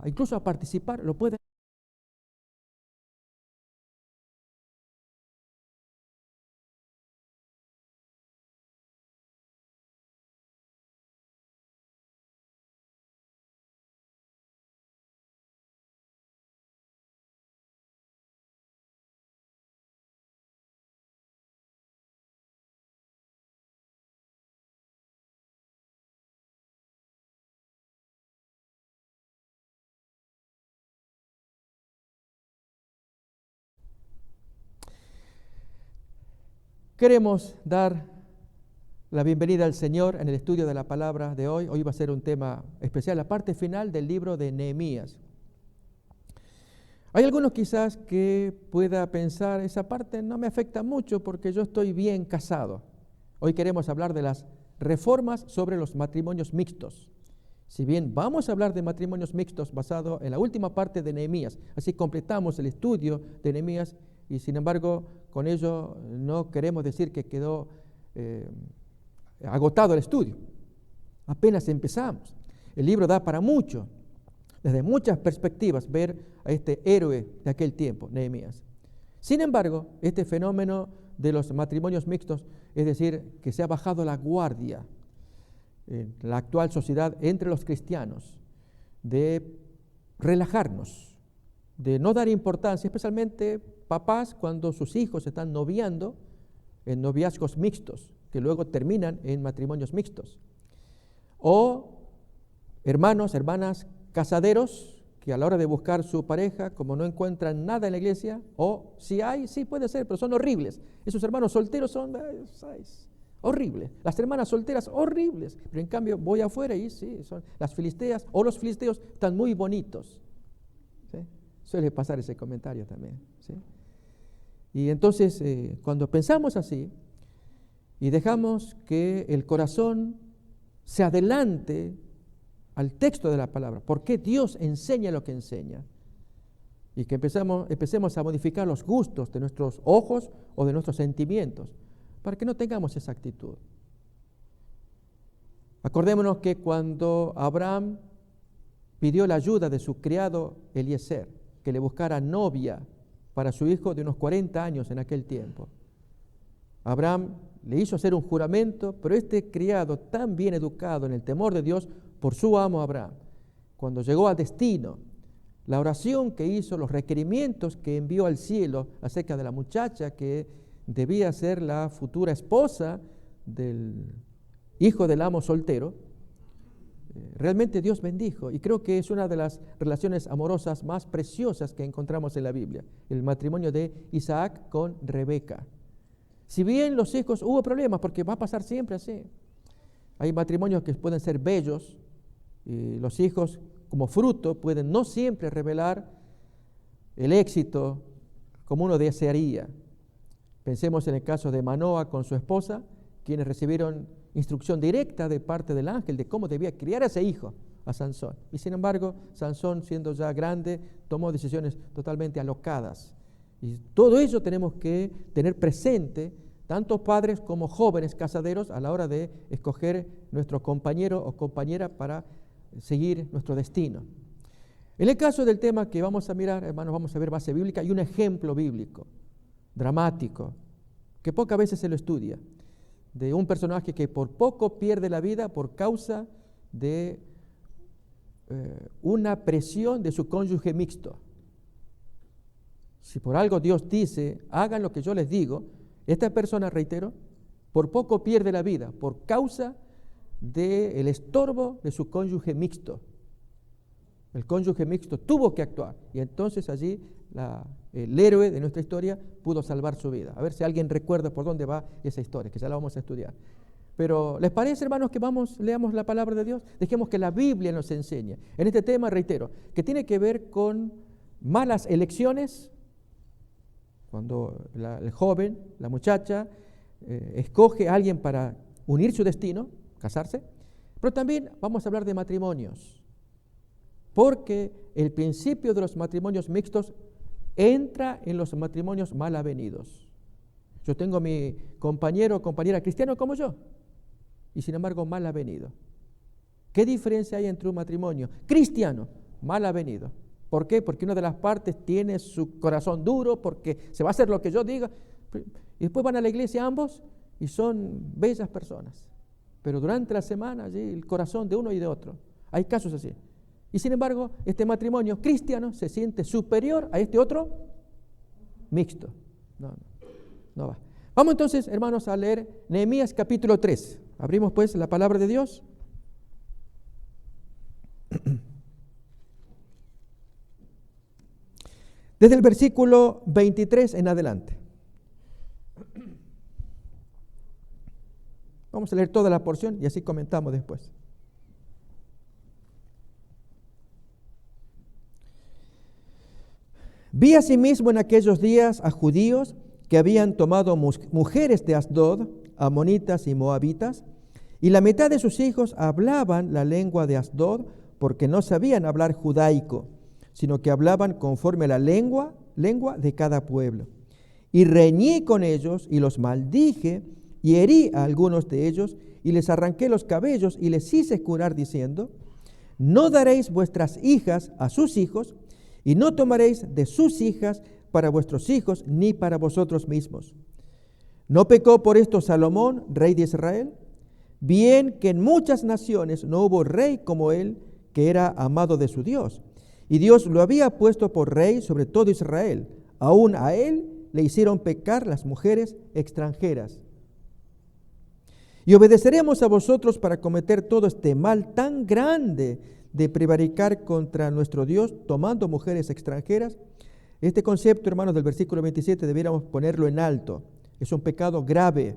incluso a participar, lo pueden. Queremos dar la bienvenida al Señor en el estudio de la palabra de hoy. Hoy va a ser un tema especial, la parte final del libro de Nehemías. Hay algunos quizás que pueda pensar, esa parte no me afecta mucho porque yo estoy bien casado. Hoy queremos hablar de las reformas sobre los matrimonios mixtos. Si bien vamos a hablar de matrimonios mixtos basado en la última parte de Nehemías, así completamos el estudio de Nehemías y sin embargo con ello no queremos decir que quedó agotado el estudio. Apenas empezamos. El libro da para mucho, desde muchas perspectivas, ver a este héroe de aquel tiempo, Nehemías. Sin embargo, este fenómeno de los matrimonios mixtos, es decir, que se ha bajado la guardia en la actual sociedad entre los cristianos, de relajarnos, de no dar importancia, especialmente papás cuando sus hijos están noviando en noviazgos mixtos, que luego terminan en matrimonios mixtos. O hermanos, hermanas, casaderos, que a la hora de buscar su pareja, como no encuentran nada en la iglesia, o si hay, sí puede ser, pero son horribles. Esos hermanos solteros son horribles. Las hermanas solteras, horribles. Pero en cambio voy afuera y sí, son las filisteas o los filisteos están muy bonitos. ¿Sí? Suele pasar ese comentario también. ¿Sí? Y entonces, cuando pensamos así y dejamos que el corazón se adelante al texto de la palabra, ¿por qué Dios enseña lo que enseña? Y que empecemos a modificar los gustos de nuestros ojos o de nuestros sentimientos, para que no tengamos esa actitud. Acordémonos que cuando Abraham pidió la ayuda de su criado Eliezer, que le buscara novia para su hijo de unos 40 años en aquel tiempo, Abraham le hizo hacer un juramento, pero este criado tan bien educado en el temor de Dios por su amo Abraham, cuando llegó al destino, la oración que hizo, los requerimientos que envió al cielo acerca de la muchacha que debía ser la futura esposa del hijo del amo soltero, realmente Dios bendijo, y creo que es una de las relaciones amorosas más preciosas que encontramos en la Biblia, el matrimonio de Isaac con Rebeca. Si bien los hijos hubo problemas, porque va a pasar siempre así. Hay matrimonios que pueden ser bellos, y los hijos como fruto pueden no siempre revelar el éxito como uno desearía. Pensemos en el caso de Manoa con su esposa, quienes recibieron instrucción directa de parte del ángel de cómo debía criar a ese hijo, a Sansón. Y sin embargo, Sansón, siendo ya grande, tomó decisiones totalmente alocadas. Y todo ello tenemos que tener presente, tanto padres como jóvenes casaderos, a la hora de escoger nuestro compañero o compañera para seguir nuestro destino. En el caso del tema que vamos a mirar, hermanos, vamos a ver base bíblica y un ejemplo bíblico, dramático, que pocas veces se lo estudia, de un personaje que por poco pierde la vida por causa de una presión de su cónyuge mixto. Si por algo Dios dice, hagan lo que yo les digo, esta persona, reitero, por poco pierde la vida por causa del estorbo de su cónyuge mixto. El cónyuge mixto tuvo que actuar y entonces allí el héroe de nuestra historia pudo salvar su vida. A ver si alguien recuerda por dónde va esa historia, que ya la vamos a estudiar. Pero ¿les parece, hermanos, que leamos la palabra de Dios? Dejemos que la Biblia nos enseñe. En este tema, reitero, que tiene que ver con malas elecciones, cuando el joven, la muchacha, escoge a alguien para unir su destino, casarse, pero también vamos a hablar de matrimonios, porque el principio de los matrimonios mixtos entra en los matrimonios mal avenidos. Yo tengo mi compañero o compañera cristiano como yo, y sin embargo mal avenido. ¿Qué diferencia hay entre un matrimonio cristiano mal avenido. ¿Por qué? Porque una de las partes tiene su corazón duro, porque se va a hacer lo que yo diga. Y después van a la iglesia ambos y son bellas personas. Pero durante la semana allí el corazón de uno y de otro. Hay casos así. Y sin embargo, este matrimonio cristiano se siente superior a este otro mixto. No va. Vamos entonces, hermanos, a leer Nehemías capítulo 3. Abrimos pues la palabra de Dios. Desde el versículo 23 en adelante. Vamos a leer toda la porción y así comentamos después. Vi asimismo en aquellos días a judíos que habían tomado mujeres de Asdod, amonitas y moabitas, y la mitad de sus hijos hablaban la lengua de Asdod porque no sabían hablar judaico, sino que hablaban conforme a la lengua de cada pueblo. Y reñí con ellos y los maldije y herí a algunos de ellos y les arranqué los cabellos y les hice jurar diciendo: no daréis vuestras hijas a sus hijos y no tomaréis de sus hijas para vuestros hijos ni para vosotros mismos. ¿No pecó por esto Salomón, rey de Israel? Bien que en muchas naciones no hubo rey como él, que era amado de su Dios. Y Dios lo había puesto por rey sobre todo Israel. Aún a él le hicieron pecar las mujeres extranjeras. Y obedeceremos a vosotros para cometer todo este mal tan grande de prevaricar contra nuestro Dios tomando mujeres extranjeras. Este concepto, hermanos, del versículo 27 debiéramos ponerlo en alto. Es un pecado grave.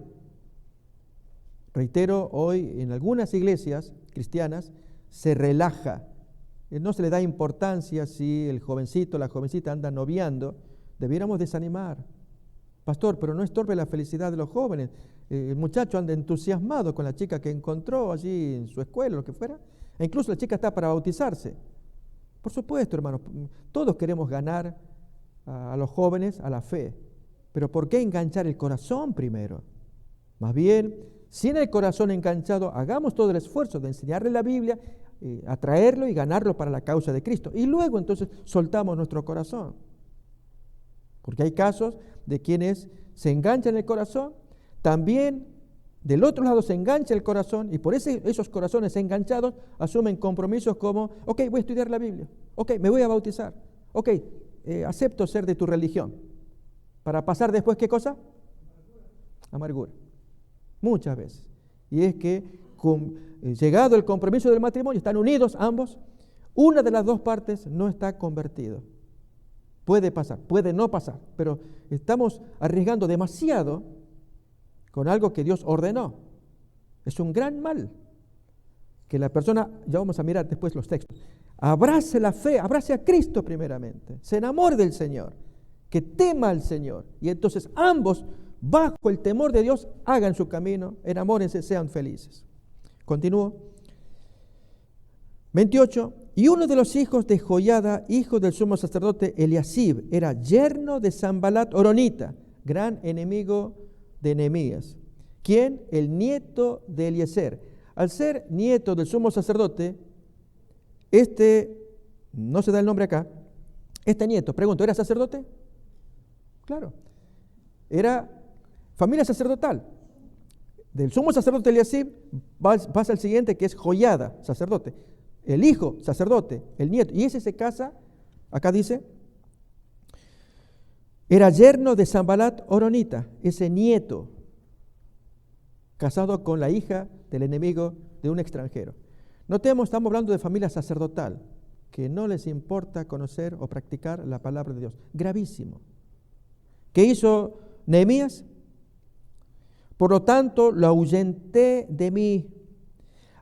Reitero, hoy en algunas iglesias cristianas se relaja. No se le da importancia si el jovencito o la jovencita anda noviando. Debiéramos desanimar. Pastor, pero no estorbe la felicidad de los jóvenes. El muchacho anda entusiasmado con la chica que encontró allí en su escuela, lo que fuera. E incluso la chica está para bautizarse. Por supuesto, hermanos, todos queremos ganar a los jóvenes a la fe. Pero ¿por qué enganchar el corazón primero? Más bien, sin el corazón enganchado, hagamos todo el esfuerzo de enseñarle la Biblia, atraerlo y ganarlo para la causa de Cristo. Y luego entonces soltamos nuestro corazón. Porque hay casos de quienes se enganchan el corazón, también del otro lado se engancha el corazón y por esos corazones enganchados asumen compromisos como: ok, voy a estudiar la Biblia, ok, me voy a bautizar, ok, acepto ser de tu religión. Para pasar después, ¿qué cosa? Amargura. Muchas veces. Y es que llegado el compromiso del matrimonio, están unidos ambos, una de las dos partes no está convertido. Puede pasar, puede no pasar, pero estamos arriesgando demasiado con algo que Dios ordenó. Es un gran mal que la persona, ya vamos a mirar después los textos, abrace la fe, abrace a Cristo primeramente, se enamore del Señor, que tema al Señor, y entonces ambos, bajo el temor de Dios, hagan su camino, enamórense, sean felices. Continúo. 28. Y uno de los hijos de Joiada, hijo del sumo sacerdote Eliasib, era yerno de Sanbalat horonita, gran enemigo de Nehemías. ¿Quién? El nieto de Eliezer. Al ser nieto del sumo sacerdote, no se da el nombre acá, este nieto, pregunto, ¿era sacerdote? Claro, era familia sacerdotal. Del sumo sacerdote Eliasib pasa al siguiente, que es Joiada, sacerdote. El hijo, sacerdote, el nieto. Y ese se casa, acá dice, era yerno de Sanbalat horonita, ese nieto, casado con la hija del enemigo de un extranjero. Notemos, estamos hablando de familia sacerdotal, que no les importa conocer o practicar la palabra de Dios. Gravísimo. ¿Qué hizo Nehemías? Por lo tanto, lo ahuyenté de mí.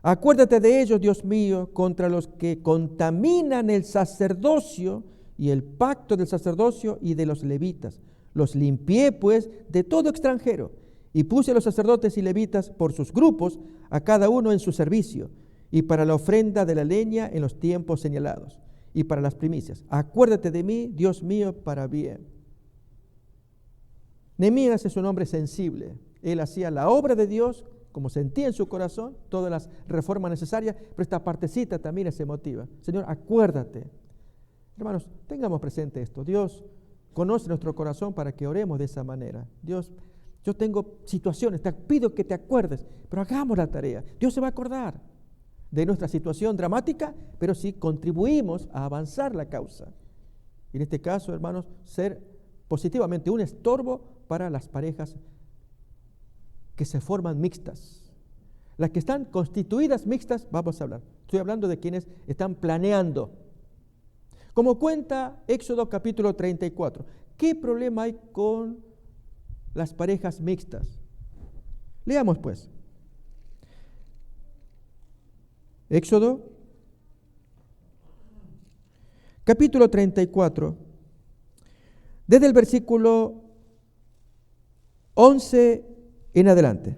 Acuérdate de ellos, Dios mío, contra los que contaminan el sacerdocio y el pacto del sacerdocio y de los levitas. Los limpié, pues, de todo extranjero, y puse a los sacerdotes y levitas por sus grupos, a cada uno en su servicio, y para la ofrenda de la leña en los tiempos señalados, y para las primicias. Acuérdate de mí, Dios mío, para bien. Nehemías es un hombre sensible. Él hacía la obra de Dios como sentía en su corazón, todas las reformas necesarias, pero esta partecita también es emotiva. Señor, acuérdate. Hermanos, tengamos presente esto. Dios conoce nuestro corazón para que oremos de esa manera. Dios, yo tengo situaciones, te pido que te acuerdes, pero hagamos la tarea. Dios se va a acordar de nuestra situación dramática, pero si contribuimos a avanzar la causa. Y en este caso, hermanos, ser positivamente un estorbo para las parejas que se forman mixtas. Las que están constituidas mixtas, vamos a hablar. Estoy hablando de quienes están planeando. Como cuenta Éxodo capítulo 34, ¿qué problema hay con las parejas mixtas? Leamos pues. Éxodo capítulo 34, desde el versículo 11 en adelante.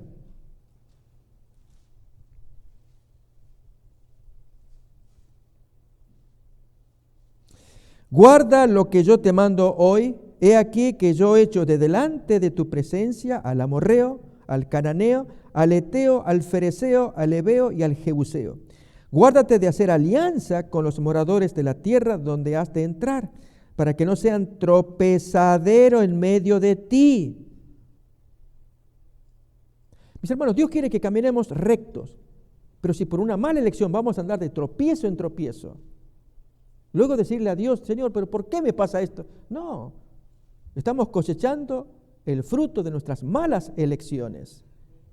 Guarda lo que yo te mando hoy. He aquí que yo he hecho de delante de tu presencia al amorreo, al cananeo, al eteo, al fereceo, al heveo y al jebuseo. Guárdate de hacer alianza con los moradores de la tierra donde has de entrar, para que no sean tropezadero en medio de ti. Mis hermanos, Dios quiere que caminemos rectos, pero si por una mala elección vamos a andar de tropiezo en tropiezo, luego decirle a Dios, Señor, ¿pero por qué me pasa esto? No, estamos cosechando el fruto de nuestras malas elecciones,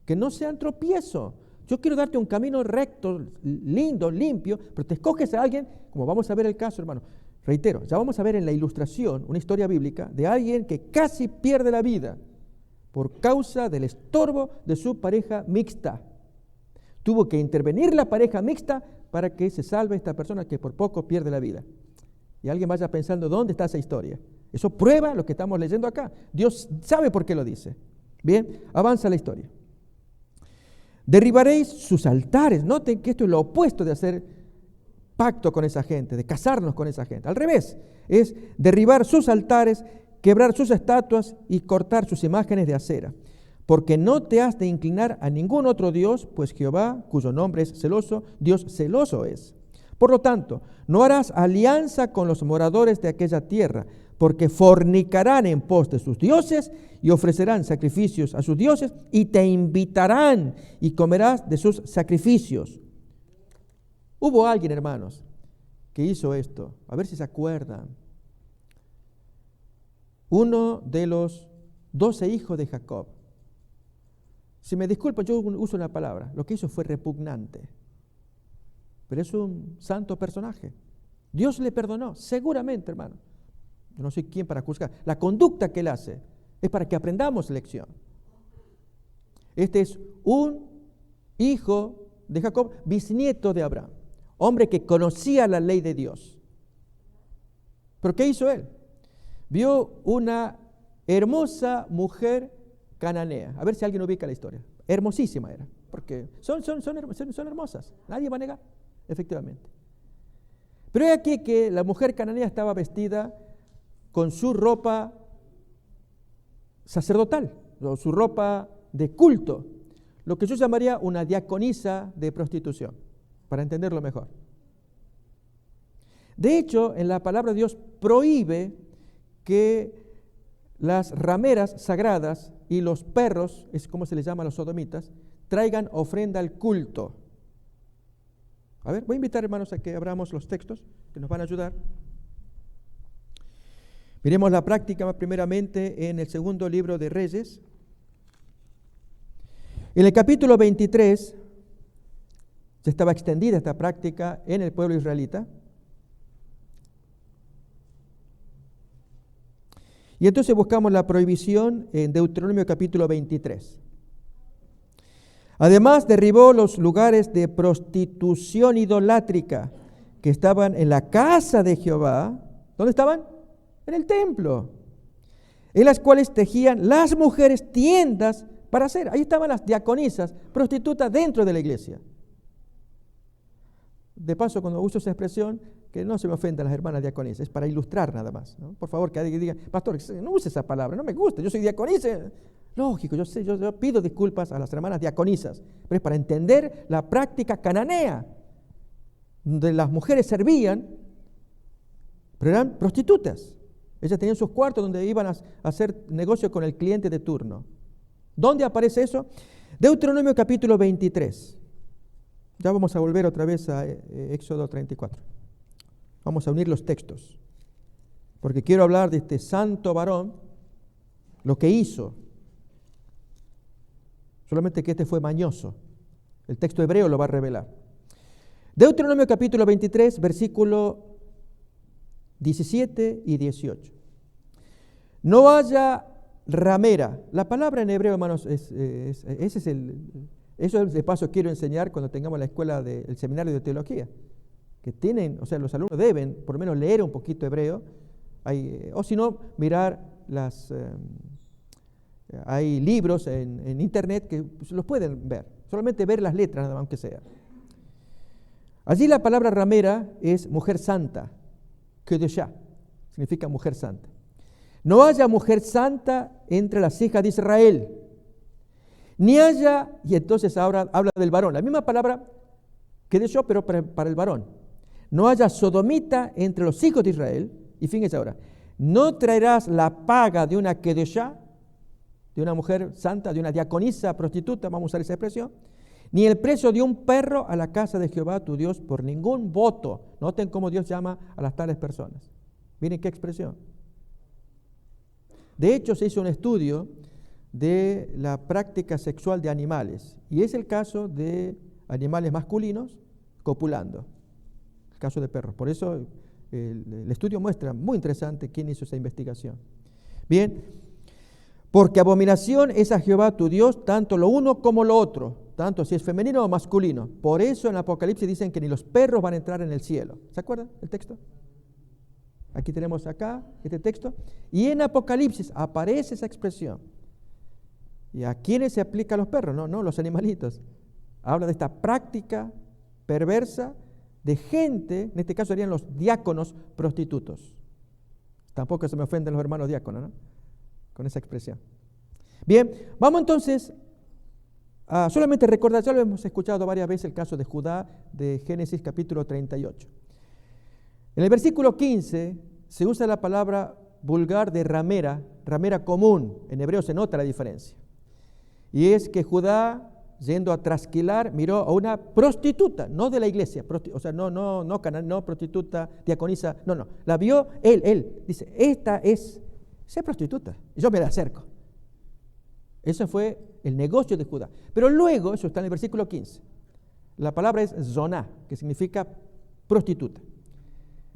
que no sean tropiezo. Yo quiero darte un camino recto, lindo, limpio, pero te escoges a alguien, como vamos a ver el caso, hermano. Reitero, ya vamos a ver en la ilustración una historia bíblica de alguien que casi pierde la vida por causa del estorbo de su pareja mixta. Tuvo que intervenir la pareja mixta para que se salve esta persona que por poco pierde la vida. Y alguien vaya pensando, ¿dónde está esa historia? Eso prueba lo que estamos leyendo acá. Dios sabe por qué lo dice. Bien, avanza la historia. Derribaréis sus altares. Noten que esto es lo opuesto de hacer pacto con esa gente, de casarnos con esa gente. Al revés, es derribar sus altares, quebrar sus estatuas y cortar sus imágenes de acera. Porque no te has de inclinar a ningún otro Dios, pues Jehová, cuyo nombre es celoso, Dios celoso es. Por lo tanto, no harás alianza con los moradores de aquella tierra, porque fornicarán en pos de sus dioses y ofrecerán sacrificios a sus dioses y te invitarán y comerás de sus sacrificios. Hubo alguien, hermanos, que hizo esto. A ver si se acuerdan. Uno de los 12 hijos de Jacob. Si me disculpan, yo uso una palabra. Lo que hizo fue repugnante. Pero es un santo personaje. Dios le perdonó, seguramente, hermano. Yo no soy quien para juzgar. La conducta que él hace es para que aprendamos lección. Este es un hijo de Jacob, bisnieto de Abraham. Hombre que conocía la ley de Dios. ¿Pero qué hizo él? Vio una hermosa mujer cananea. A ver si alguien ubica la historia. Hermosísima era, porque son hermosas. Nadie va a negar, efectivamente. Pero es aquí que la mujer cananea estaba vestida con su ropa sacerdotal, o su ropa de culto, lo que yo llamaría una diaconisa de prostitución, para entenderlo mejor. De hecho, en la palabra de Dios prohíbe que las rameras sagradas y los perros, es como se les llama a los sodomitas, traigan ofrenda al culto. A ver, voy a invitar, hermanos, a que abramos los textos que nos van a ayudar. Miremos la práctica primeramente en el segundo libro de Reyes. En el capítulo 23 ya estaba extendida esta práctica en el pueblo israelita. Y entonces buscamos la prohibición en Deuteronomio capítulo 23. Además, derribó los lugares de prostitución idolátrica que estaban en la casa de Jehová. ¿Dónde estaban? En el templo. En las cuales tejían las mujeres tiendas para hacer. Ahí estaban las diaconisas, prostitutas dentro de la iglesia. De paso, cuando uso esa expresión, que no se me ofendan las hermanas diaconisas, es para ilustrar nada más, ¿no? Por favor, que alguien diga, pastor, no use esa palabra, no me gusta, yo soy diaconisa. Lógico, yo sé, yo pido disculpas a las hermanas diaconisas, pero es para entender la práctica cananea, donde las mujeres servían, pero eran prostitutas. Ellas tenían sus cuartos donde iban a hacer negocio con el cliente de turno. ¿Dónde aparece eso? Deuteronomio capítulo 23. Ya vamos a volver otra vez a Éxodo 34. Vamos a unir los textos, porque quiero hablar de este santo varón, lo que hizo. Solamente que este fue mañoso. El texto hebreo lo va a revelar. Deuteronomio capítulo 23, versículo 17 y 18. No haya ramera. La palabra en hebreo, hermanos, eso de paso quiero enseñar cuando tengamos la escuela del seminario de teología. Que tienen, o sea, los alumnos deben por lo menos leer un poquito hebreo, o si no, mirar hay libros en internet que los pueden ver, solamente ver las letras, nada más, aunque sea. Allí la palabra ramera es mujer santa, Kedeshá, significa mujer santa. No haya mujer santa entre las hijas de Israel, ni haya, y entonces ahora habla del varón, la misma palabra Kedeshá, pero para el varón. No haya sodomita entre los hijos de Israel, y fíjense ahora, no traerás la paga de una Kedeshá, de una mujer santa, de una diaconisa prostituta, vamos a usar esa expresión, ni el precio de un perro a la casa de Jehová tu Dios por ningún voto. Noten cómo Dios llama a las tales personas. Miren qué expresión. De hecho, se hizo un estudio de la práctica sexual de animales, y es el caso de animales masculinos copulando, el caso de perros. Por eso el estudio muestra, muy interesante, quién hizo esa investigación. Bien, porque abominación es a Jehová tu Dios, tanto lo uno como lo otro, tanto si es femenino o masculino. Por eso en Apocalipsis dicen que ni los perros van a entrar en el cielo. ¿Se acuerdan el texto? Aquí tenemos acá este texto. Y en Apocalipsis aparece esa expresión. ¿Y a quiénes se aplica a los perros? No, los animalitos. Habla de esta práctica perversa de gente, en este caso serían los diáconos prostitutos. Tampoco se me ofenden los hermanos diáconos, ¿no? Con esa expresión. Bien, vamos entonces a solamente recordar, ya lo hemos escuchado varias veces el caso de Judá de Génesis capítulo 38. En el versículo 15 se usa la palabra vulgar de ramera, ramera común, en hebreo se nota la diferencia. Y es que Judá, yendo a trasquilar, miró a una prostituta, no de la iglesia, o sea, no prostituta, diaconisa, no, la vio él, dice, esta es prostituta, yo me la acerco. Ese fue el negocio de Judá. Pero luego, eso está en el versículo 15, la palabra es zoná, que significa prostituta.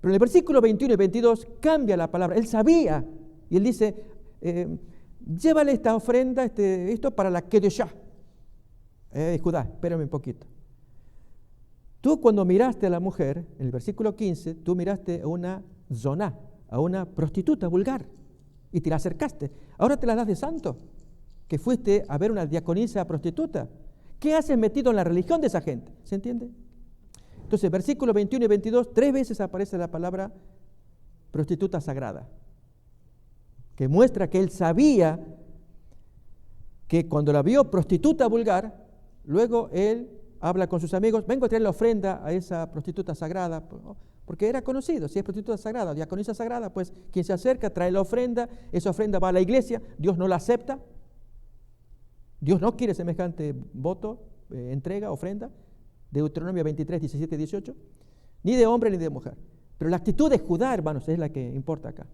Pero en el versículo 21 y 22 cambia la palabra, él sabía, y él dice, llévale esta ofrenda, esto para la Kedeshá. Judá, espérame un poquito. Tú cuando miraste a la mujer, en el versículo 15, tú miraste a una zoná, a una prostituta vulgar, y te la acercaste. Ahora te la das de santo, que fuiste a ver una diaconisa prostituta. ¿Qué haces metido en la religión de esa gente? ¿Se entiende? Entonces, versículos 21 y 22, 3 veces aparece la palabra prostituta sagrada, que muestra que él sabía que cuando la vio prostituta vulgar, luego él habla con sus amigos, vengo a traer la ofrenda a esa prostituta sagrada, porque era conocido, si es prostituta sagrada, diaconisa sagrada, pues quien se acerca trae la ofrenda, esa ofrenda va a la iglesia, Dios no la acepta, Dios no quiere semejante voto, entrega, ofrenda, Deuteronomio 23, 17, 18, ni de hombre ni de mujer. Pero la actitud de Judá, hermanos, es la que importa acá.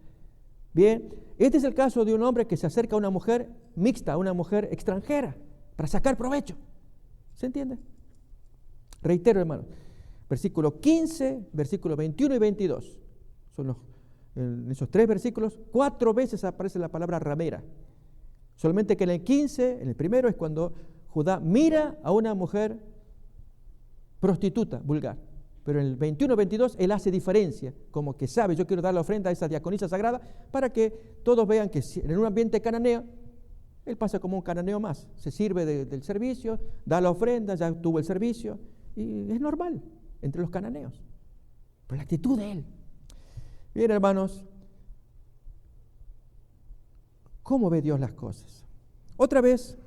Bien, este es el caso de un hombre que se acerca a una mujer mixta, a una mujer extranjera, para sacar provecho. ¿Se entiende? Reitero, hermanos, versículo 15, versículo 21 y 22. En esos 3 versículos, 4 veces aparece la palabra ramera. Solamente que en el 15, en el primero, es cuando Judá mira a una mujer prostituta, vulgar. Pero en el 21-22 él hace diferencia, como que sabe, yo quiero dar la ofrenda a esa diaconisa sagrada para que todos vean que en un ambiente cananeo, él pasa como un cananeo más, se sirve del servicio, da la ofrenda, ya tuvo el servicio, y es normal entre los cananeos. Pero la actitud de él. Bien, hermanos, ¿cómo ve Dios las cosas? Otra vez,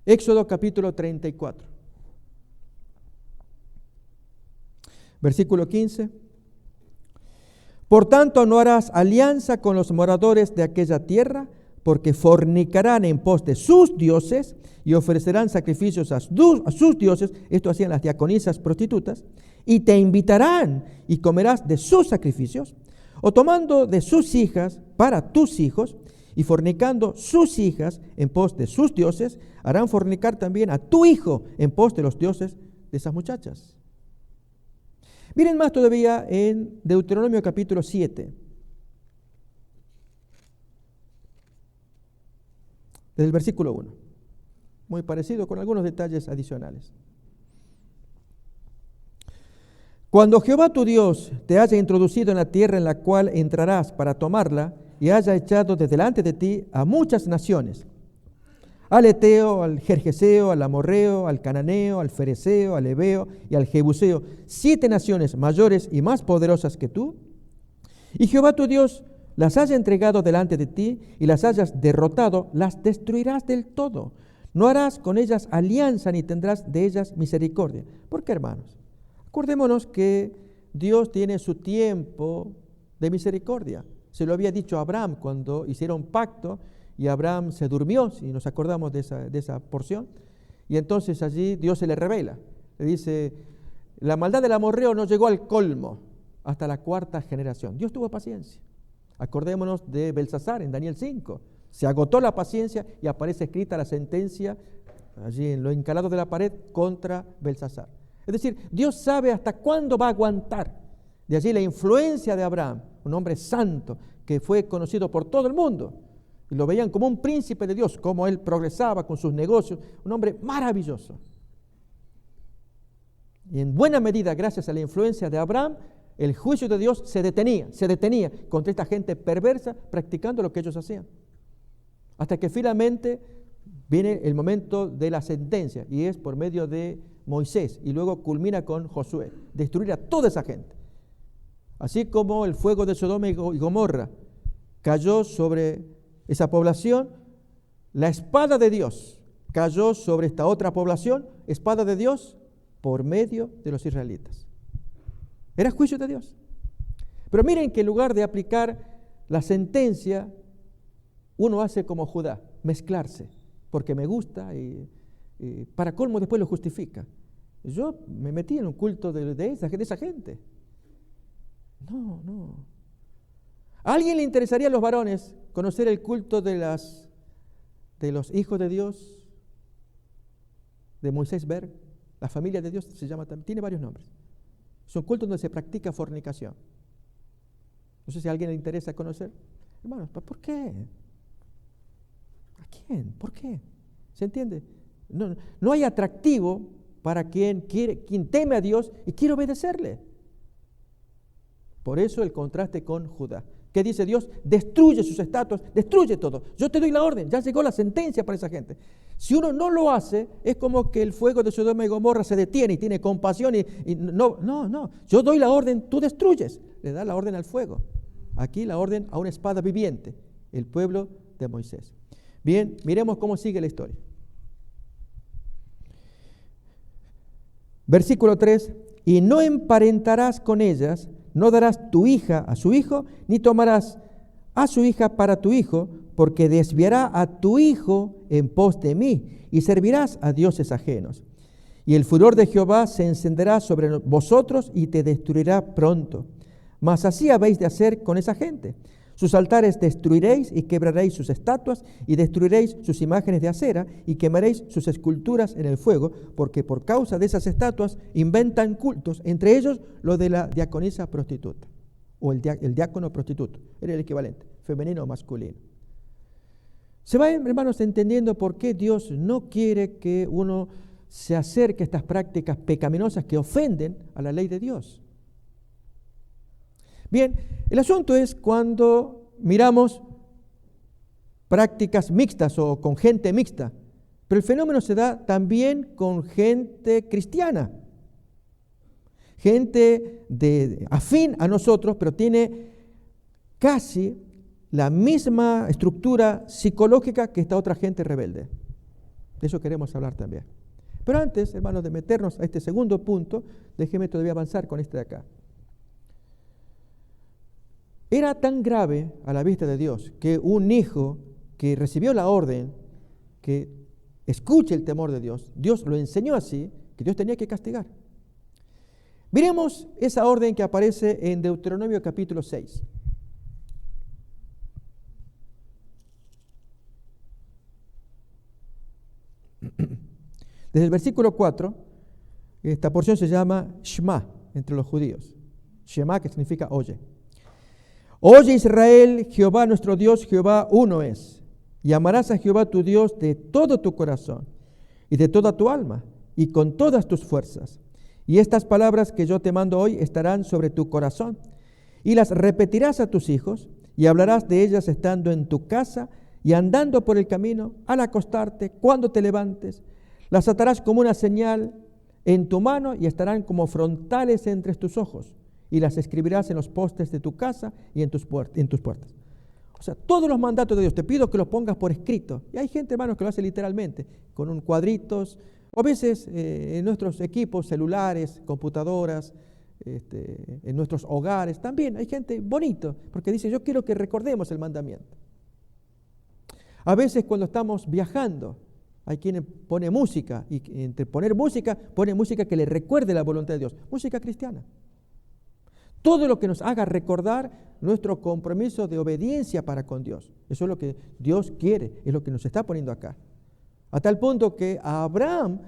Éxodo capítulo 34, versículo 15. Por tanto, no harás alianza con los moradores de aquella tierra, porque fornicarán en pos de sus dioses y ofrecerán sacrificios a sus dioses. Esto hacían las diaconisas prostitutas. Y te invitarán y comerás de sus sacrificios, o tomando de sus hijas para tus hijos, y fornicando sus hijas en pos de sus dioses, harán fornicar también a tu hijo en pos de los dioses de esas muchachas. Miren más todavía en Deuteronomio capítulo 7. Desde el versículo 1. Muy parecido con algunos detalles adicionales. Cuando Jehová tu Dios te haya introducido en la tierra en la cual entrarás para tomarla, y haya echado de delante de ti a muchas naciones, al Eteo, al Gergeseo, al Amorreo, al Cananeo, al Fereceo, al Heveo y al Jebuseo, 7 naciones mayores y más poderosas que tú, y Jehová tu Dios las haya entregado delante de ti y las hayas derrotado, las destruirás del todo. No harás con ellas alianza ni tendrás de ellas misericordia. ¿Por qué, hermanos? Acordémonos que Dios tiene su tiempo de misericordia. Se lo había dicho a Abraham cuando hicieron pacto y Abraham se durmió, si nos acordamos de esa porción. Y entonces allí Dios se le revela. Le dice, la maldad del amorreo no llegó al colmo hasta la 4ª generación. Dios tuvo paciencia. Acordémonos de Belsasar en Daniel 5. Se agotó la paciencia y aparece escrita la sentencia allí en lo encalado de la pared contra Belsasar. Es decir, Dios sabe hasta cuándo va a aguantar. De allí la influencia de Abraham, un hombre santo que fue conocido por todo el mundo. Y lo veían como un príncipe de Dios, como él progresaba con sus negocios, un hombre maravilloso. Y en buena medida, gracias a la influencia de Abraham, el juicio de Dios se detenía contra esta gente perversa practicando lo que ellos hacían. Hasta que finalmente viene el momento de la sentencia, y es por medio de Moisés, y luego culmina con Josué, destruir a toda esa gente. Así como el fuego de Sodoma y Gomorra cayó sobre esa población, la espada de Dios cayó sobre esta otra población, espada de Dios por medio de los israelitas. Era juicio de Dios. Pero miren que en lugar de aplicar la sentencia, uno hace como Judá, mezclarse, porque me gusta y para colmo después lo justifica. Yo me metí en un culto de esa gente. No. ¿A alguien le interesaría a los varones conocer el culto de los hijos de Dios? De Moisés Berg, la familia de Dios se llama también, tiene varios nombres. Es un culto donde se practica fornicación. No sé si a alguien le interesa conocer. Hermanos, ¿por qué? ¿A quién? ¿Por qué? ¿Se entiende? No hay atractivo para quien teme a Dios y quiere obedecerle. Por eso el contraste con Judá. ¿Qué dice Dios? Destruye sus estatuas, destruye todo. Yo te doy la orden, ya llegó la sentencia para esa gente. Si uno no lo hace, es como que el fuego de Sodoma y Gomorra se detiene y tiene compasión y no. Yo doy la orden, tú destruyes. Le da la orden al fuego. Aquí la orden a una espada viviente, el pueblo de Moisés. Bien, miremos cómo sigue la historia. Versículo 3. Y no emparentarás con ellas, no darás tu hija a su hijo, ni tomarás a su hija para tu hijo, porque desviará a tu hijo en pos de mí, y servirás a dioses ajenos. Y el furor de Jehová se encenderá sobre vosotros y te destruirá pronto. Mas así habéis de hacer con esa gente. Sus altares destruiréis y quebraréis sus estatuas y destruiréis sus imágenes de acera y quemaréis sus esculturas en el fuego, porque por causa de esas estatuas inventan cultos, entre ellos lo de la diaconisa prostituta, o el diácono prostituto, era el equivalente, femenino o masculino. Se va, hermanos, entendiendo por qué Dios no quiere que uno se acerque a estas prácticas pecaminosas que ofenden a la ley de Dios. Bien, el asunto es cuando miramos prácticas mixtas o con gente mixta, pero el fenómeno se da también con gente cristiana, gente afín a nosotros, pero tiene casi la misma estructura psicológica que esta otra gente rebelde. De eso queremos hablar también. Pero antes, hermanos, de meternos a este segundo punto, déjeme todavía avanzar con este de acá. Era tan grave a la vista de Dios que un hijo que recibió la orden, que escuche el temor de Dios, Dios lo enseñó así, que Dios tenía que castigar. Miremos esa orden que aparece en Deuteronomio capítulo 6. Desde el versículo 4, esta porción se llama Shema entre los judíos. Shema, que significa oye. Oye Israel, Jehová nuestro Dios, Jehová uno es. Y amarás a Jehová tu Dios de todo tu corazón y de toda tu alma y con todas tus fuerzas. Y estas palabras que yo te mando hoy estarán sobre tu corazón y las repetirás a tus hijos y hablarás de ellas estando en tu casa y andando por el camino, al acostarte, cuando te levantes. Las atarás como una señal en tu mano y estarán como frontales entre tus ojos. Y las escribirás en los postes de tu casa y en tus puertas. O sea, todos los mandatos de Dios, te pido que los pongas por escrito. Y hay gente, hermanos, que lo hace literalmente, con un cuadritos, o a veces en nuestros equipos, celulares, computadoras, en nuestros hogares. También hay gente bonito, porque dice, yo quiero que recordemos el mandamiento. A veces cuando estamos viajando, hay quien pone música, y entre poner música, pone música que le recuerde la voluntad de Dios. Música cristiana. Todo lo que nos haga recordar nuestro compromiso de obediencia para con Dios. Eso es lo que Dios quiere, es lo que nos está poniendo acá. A tal punto que a Abraham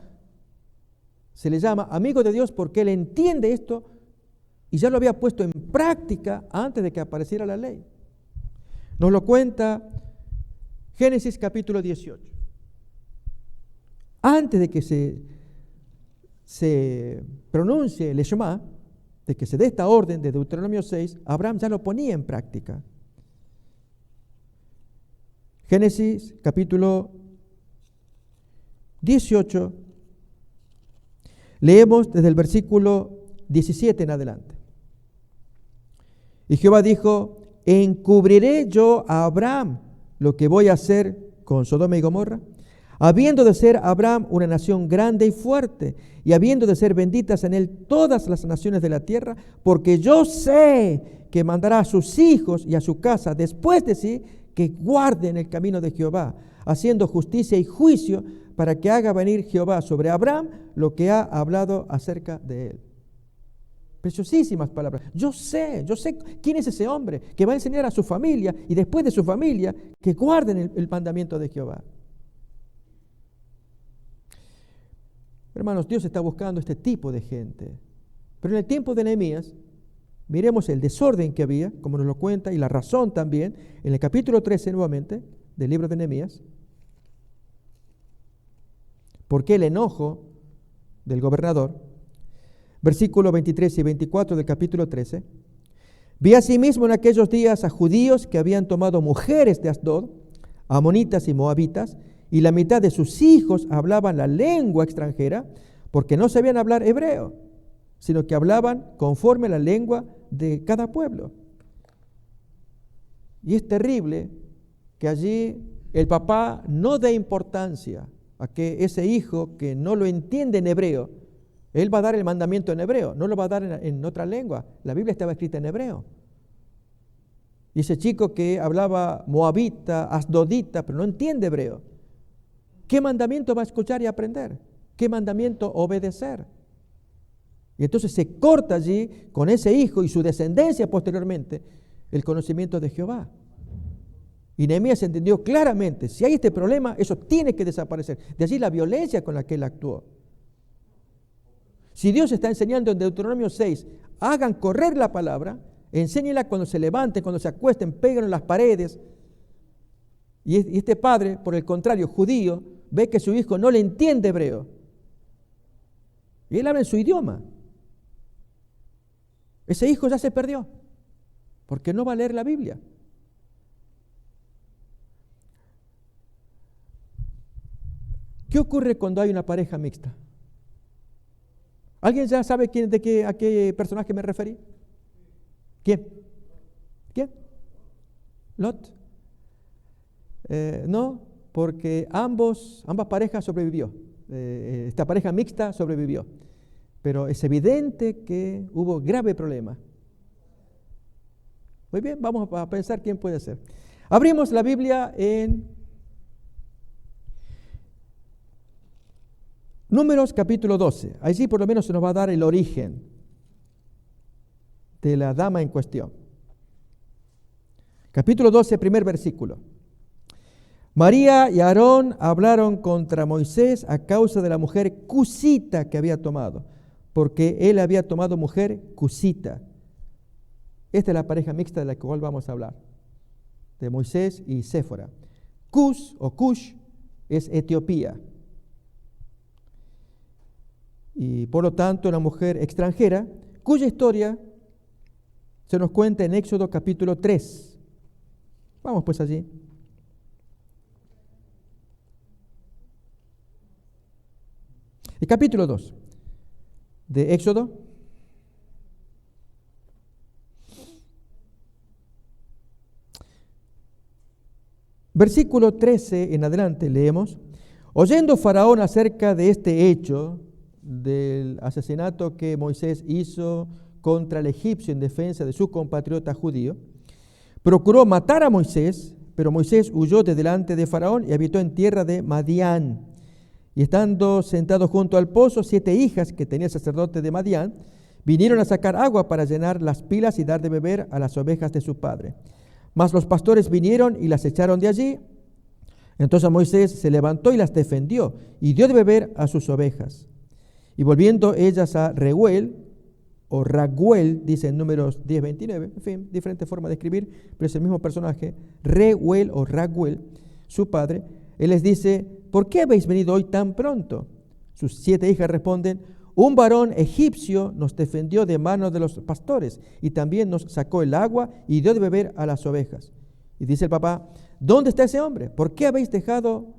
se le llama amigo de Dios porque él entiende esto y ya lo había puesto en práctica antes de que apareciera la ley. Nos lo cuenta Génesis capítulo 18. Antes de que se pronuncie el Shema, de que se dé esta orden de Deuteronomio 6, Abraham ya lo ponía en práctica. Génesis capítulo 18, leemos desde el versículo 17 en adelante. Y Jehová dijo, ¿encubriré yo a Abraham lo que voy a hacer con Sodoma y Gomorra? Habiendo de ser Abraham una nación grande y fuerte, y habiendo de ser benditas en él todas las naciones de la tierra, porque yo sé que mandará a sus hijos y a su casa después de sí, que guarden el camino de Jehová, haciendo justicia y juicio, para que haga venir Jehová sobre Abraham lo que ha hablado acerca de él. Preciosísimas palabras. Yo sé quién es ese hombre que va a enseñar a su familia y después de su familia que guarden el mandamiento de Jehová. Hermanos, Dios está buscando este tipo de gente. Pero en el tiempo de Nehemías, miremos el desorden que había, como nos lo cuenta, y la razón también, en el capítulo 13 nuevamente, del libro de Nehemías. ¿Por qué el enojo del gobernador? Versículos 23 y 24 del capítulo 13. Vi asimismo en aquellos días a judíos que habían tomado mujeres de Asdod, amonitas y moabitas, y la mitad de sus hijos hablaban la lengua extranjera, porque no sabían hablar hebreo, sino que hablaban conforme a la lengua de cada pueblo. Y es terrible que allí el papá no dé importancia a que ese hijo que no lo entiende en hebreo, él va a dar el mandamiento en hebreo, no lo va a dar en otra lengua. La Biblia estaba escrita en hebreo. Y ese chico que hablaba moabita, asdodita, pero no entiende hebreo, ¿qué mandamiento va a escuchar y aprender? ¿Qué mandamiento obedecer? Y entonces se corta allí con ese hijo y su descendencia posteriormente el conocimiento de Jehová. Y Nehemías entendió claramente, si hay este problema, eso tiene que desaparecer. De allí la violencia con la que él actuó. Si Dios está enseñando en Deuteronomio 6, hagan correr la palabra, enséñenla cuando se levanten, cuando se acuesten, peguen en las paredes. Y este padre, por el contrario, judío, ve que su hijo no le entiende hebreo. Y él habla en su idioma. Ese hijo ya se perdió, porque no va a leer la Biblia. ¿Qué ocurre cuando hay una pareja mixta? ¿Alguien ya sabe a qué personaje me referí? ¿Quién? Lot. No, porque ambas parejas sobrevivió. Esta pareja mixta sobrevivió. Pero es evidente que hubo grave problema. Muy bien, vamos a pensar quién puede ser. Abrimos la Biblia en Números capítulo 12. Allí por lo menos se nos va a dar el origen de la dama en cuestión. Capítulo 12, primer versículo. María y Aarón hablaron contra Moisés a causa de la mujer cusita que había tomado, porque él había tomado mujer cusita. Esta es la pareja mixta de la cual vamos a hablar, de Moisés y Séfora. Cus o Cush es Etiopía. Y por lo tanto una mujer extranjera, cuya historia se nos cuenta en Éxodo capítulo 3. Vamos pues allí. El capítulo 2 de Éxodo. Versículo 13 en adelante leemos: oyendo Faraón acerca de este hecho, del asesinato que Moisés hizo contra el egipcio en defensa de su compatriota judío, procuró matar a Moisés, pero Moisés huyó de delante de Faraón y habitó en tierra de Madián. Y estando sentado junto al pozo, 7 hijas que tenía el sacerdote de Madián vinieron a sacar agua para llenar las pilas y dar de beber a las ovejas de su padre. Mas los pastores vinieron y las echaron de allí. Entonces Moisés se levantó y las defendió y dio de beber a sus ovejas. Y volviendo ellas a Reuel, o Raguel, dice en Números 10:29, en fin, diferente forma de escribir, pero es el mismo personaje, Reuel o Raguel, su padre, él les dice: ¿por qué habéis venido hoy tan pronto? Sus 7 hijas responden: un varón egipcio nos defendió de manos de los pastores y también nos sacó el agua y dio de beber a las ovejas. Y dice el papá: ¿dónde está ese hombre? ¿Por qué habéis dejado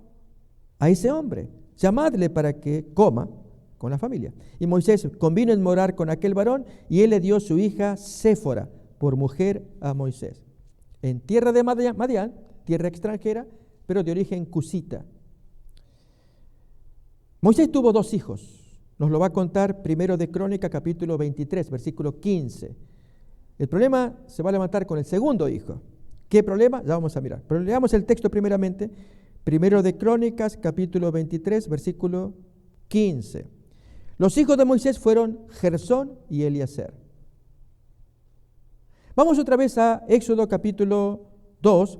a ese hombre? Llamadle para que coma con la familia. Y Moisés convino en morar con aquel varón y él le dio su hija Séfora por mujer a Moisés. En tierra de Madián, tierra extranjera, pero de origen cusita. Moisés tuvo 2 hijos. Nos lo va a contar primero de Crónica, capítulo 23, versículo 15. El problema se va a levantar con el segundo hijo. ¿Qué problema? Ya vamos a mirar. Pero leamos el texto primeramente. Primero de Crónicas, capítulo 23, versículo 15. Los hijos de Moisés fueron Gersón y Eliezer. Vamos otra vez a Éxodo capítulo 2,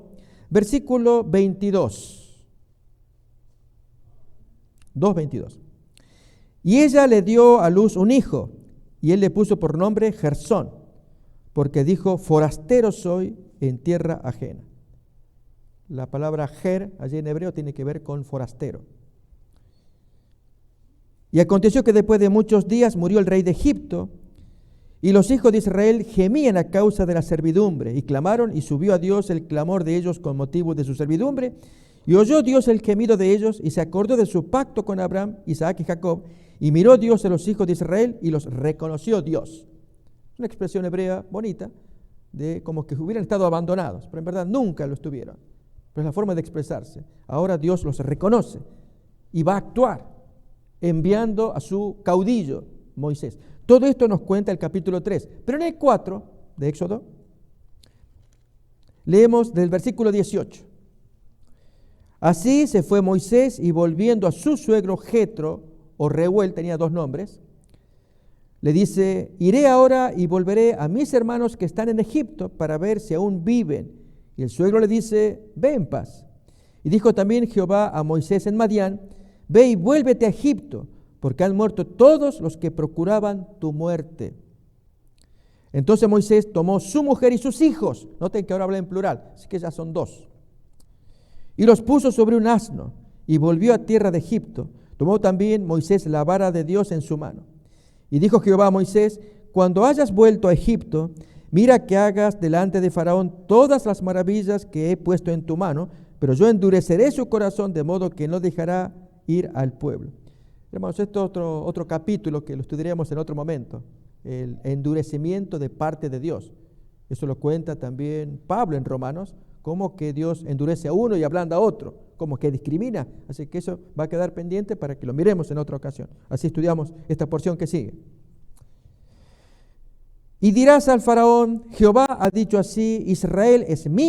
versículo 22. 2:22. Y ella le dio a luz un hijo, y él le puso por nombre Gersón, porque dijo: forastero soy en tierra ajena. La palabra ger, allí en hebreo, tiene que ver con forastero. Y aconteció que después de muchos días murió el rey de Egipto, y los hijos de Israel gemían a causa de la servidumbre, y clamaron, y subió a Dios el clamor de ellos con motivo de su servidumbre, y oyó Dios el gemido de ellos, y se acordó de su pacto con Abraham, Isaac y Jacob, y miró Dios a los hijos de Israel, y los reconoció Dios. Una expresión hebrea bonita, de como que hubieran estado abandonados, pero en verdad nunca lo estuvieron. Pero es la forma de expresarse. Ahora Dios los reconoce, y va a actuar, enviando a su caudillo, Moisés. Todo esto nos cuenta el capítulo 3. Pero en el 4 de Éxodo, leemos del versículo 18. Así se fue Moisés y volviendo a su suegro Jetro, o Reuel, tenía 2 nombres, le dice: iré ahora y volveré a mis hermanos que están en Egipto para ver si aún viven. Y el suegro le dice: ve en paz. Y dijo también Jehová a Moisés en Madián: ve y vuélvete a Egipto, porque han muerto todos los que procuraban tu muerte. Entonces Moisés tomó su mujer y sus hijos, noten que ahora habla en plural, así que ya son 2, y los puso sobre un asno, y volvió a tierra de Egipto. Tomó también Moisés la vara de Dios en su mano. Y dijo Jehová a Moisés: cuando hayas vuelto a Egipto, mira que hagas delante de Faraón todas las maravillas que he puesto en tu mano, pero yo endureceré su corazón de modo que no dejará ir al pueblo. Hermanos, esto es otro capítulo que lo estudiaremos en otro momento, el endurecimiento de parte de Dios. Eso lo cuenta también Pablo en Romanos, ¿Cómo que Dios endurece a uno y ablanda a otro? ¿Cómo que discrimina? Así que eso va a quedar pendiente para que lo miremos en otra ocasión. Así estudiamos esta porción que sigue. Y dirás al faraón: Jehová ha dicho así, Israel es mi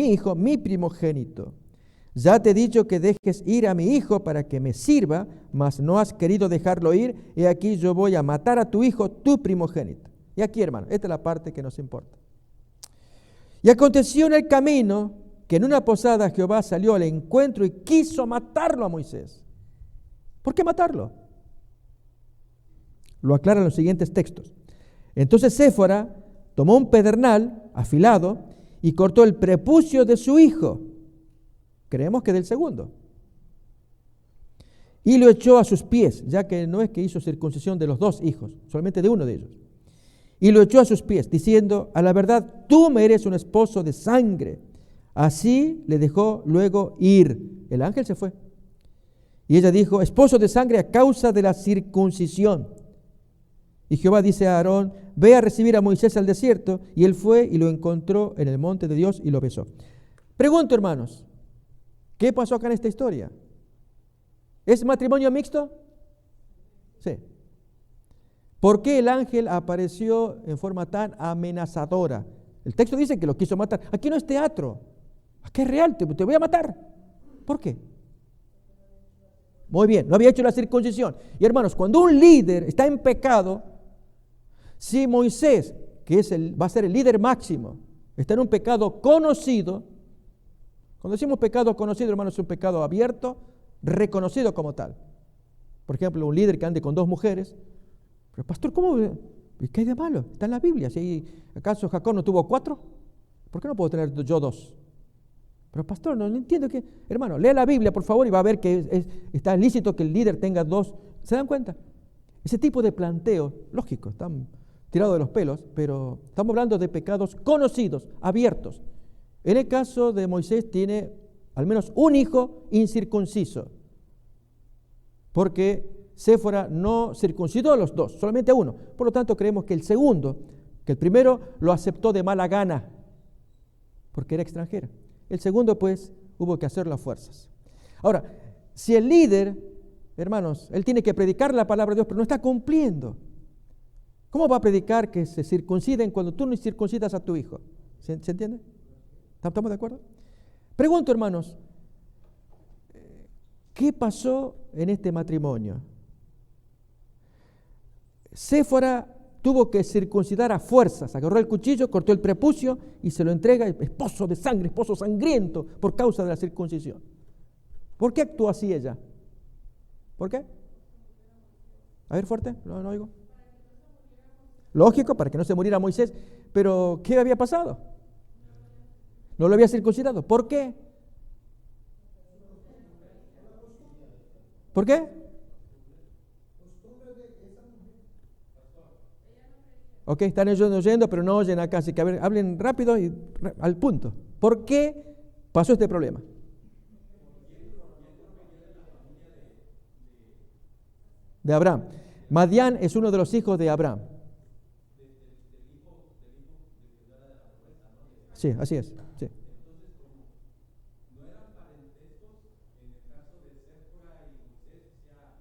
hijo, mi primogénito. Ya te he dicho que dejes ir a mi hijo para que me sirva, mas no has querido dejarlo ir, y aquí yo voy a matar a tu hijo, tu primogénito. Y aquí, hermano, esta es la parte que nos importa. Y aconteció en el camino que en una posada Jehová salió al encuentro y quiso matarlo a Moisés. ¿Por qué matarlo? Lo aclaran los siguientes textos. Entonces Séfora tomó un pedernal afilado y cortó el prepucio de su hijo, creemos que del segundo, y lo echó a sus pies, ya que no es que hizo circuncisión de los dos hijos, solamente de uno de ellos. Y lo echó a sus pies, diciendo: a la verdad, tú me eres un esposo de sangre. Así le dejó luego ir. El ángel se fue. Y ella dijo: esposo de sangre a causa de la circuncisión. Y Jehová dice a Aarón: ve a recibir a Moisés al desierto. Y él fue y lo encontró en el monte de Dios y lo besó. Pregunto, hermanos, ¿qué pasó acá en esta historia? ¿Es matrimonio mixto? Sí. ¿Por qué el ángel apareció en forma tan amenazadora? El texto dice que lo quiso matar. Aquí no es teatro, aquí es real, te voy a matar. ¿Por qué? Muy bien, no había hecho la circuncisión. Y hermanos, cuando un líder está en pecado, si Moisés, que va a ser el líder máximo, está en un pecado conocido, cuando decimos pecado conocido, hermanos, es un pecado abierto, reconocido como tal. Por ejemplo, un líder que ande con 2 mujeres. Pero pastor, ¿cómo? ¿Qué hay de malo? Está en la Biblia. Si acaso Jacob no tuvo 4, ¿por qué no puedo tener yo 2? Pero pastor, no entiendo que... Hermano, lea la Biblia, por favor, y va a ver que está lícito que el líder tenga 2. ¿Se dan cuenta? Ese tipo de planteo, lógico, están tirados de los pelos, pero estamos hablando de pecados conocidos, abiertos. En el caso de Moisés tiene al menos un hijo incircunciso, porque Séfora no circuncidó a los 2, solamente a uno. Por lo tanto, creemos que el segundo, que el primero lo aceptó de mala gana, porque era extranjera. El segundo, pues, hubo que hacerlo a fuerzas. Ahora, si el líder, hermanos, él tiene que predicar la palabra de Dios, pero no está cumpliendo, ¿cómo va a predicar que se circunciden cuando tú no circuncidas a tu hijo? ¿Se entiende? ¿Estamos de acuerdo? Pregunto, hermanos, ¿qué pasó en este matrimonio? Séfora tuvo que circuncidar a fuerzas, agarró el cuchillo, cortó el prepucio y se lo entrega, esposo de sangre, esposo sangriento, por causa de la circuncisión. ¿Por qué actuó así ella? ¿Por qué? A ver, fuerte, no oigo. Lógico, para que no se muriera Moisés, pero ¿qué había pasado? No lo había circuncidado. ¿Por qué? ¿Por qué? Ok, están ellos oyendo, pero no oyen acá, así que a ver, hablen rápido y al punto. ¿Por qué pasó este problema? De Abraham. Madián es uno de los hijos de Abraham. Sí, así es.